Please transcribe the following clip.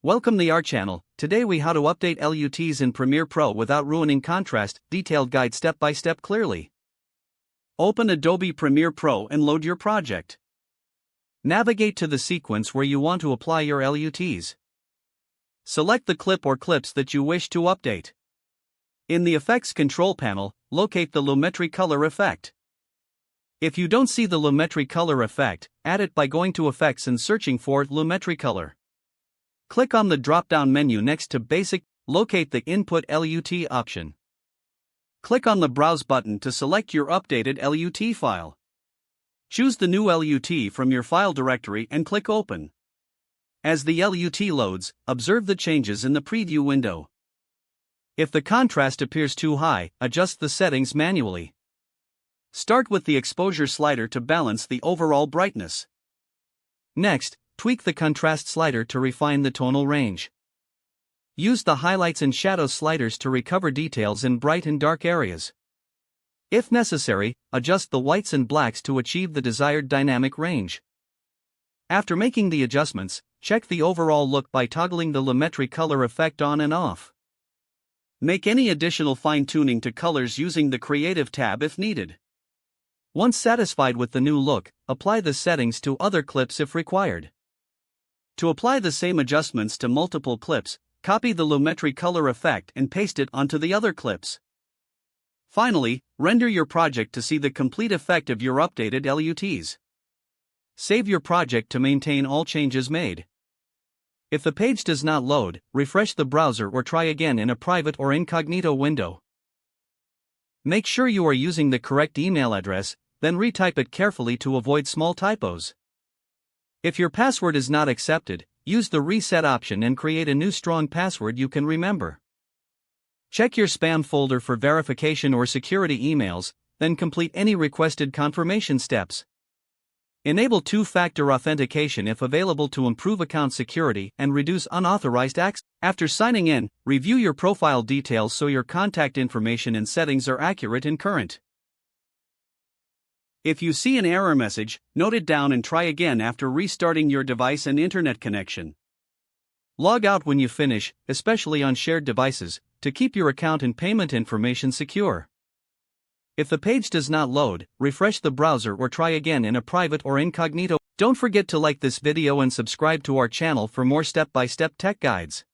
Welcome to our channel. Today we how to update LUTs in Premiere Pro without ruining contrast. Detailed guide step by step clearly. Open Adobe Premiere Pro and load your project. Navigate to the sequence where you want to apply your LUTs. Select the clip or clips that you wish to update. In the Effects Control panel, locate the Lumetri Color effect. If you don't see the Lumetri Color effect, add it by going to Effects and searching for Lumetri Color. Click on the drop-down menu next to Basic, locate the Input LUT option. Click on the Browse button to select your updated LUT file. Choose the new LUT from your file directory and click Open. As the LUT loads, observe the changes in the preview window. If the contrast appears too high, adjust the settings manually. Start with the exposure slider to balance the overall brightness. Next, tweak the contrast slider to refine the tonal range. Use the highlights and shadows sliders to recover details in bright and dark areas. If necessary, adjust the whites and blacks to achieve the desired dynamic range. After making the adjustments, check the overall look by toggling the Lumetri Color effect on and off. Make any additional fine-tuning to colors using the Creative tab if needed. Once satisfied with the new look, apply the settings to other clips if required. To apply the same adjustments to multiple clips, copy the Lumetri Color effect and paste it onto the other clips. Finally, render your project to see the complete effect of your updated LUTs. Save your project to maintain all changes made. If the page does not load, refresh the browser or try again in a private or incognito window. Make sure you are using the correct email address, then retype it carefully to avoid small typos. If your password is not accepted, use the reset option and create a new strong password you can remember. Check your spam folder for verification or security emails, then complete any requested confirmation steps. Enable two-factor authentication if available to improve account security and reduce unauthorized access. After signing in, review your profile details so your contact information and settings are accurate and current. If you see an error message, note it down and try again after restarting your device and internet connection. Log out when you finish, especially on shared devices, to keep your account and payment information secure. If the page does not load, refresh the browser or try again in a private or incognito. Don't forget to like this video and subscribe to our channel for more step-by-step tech guides.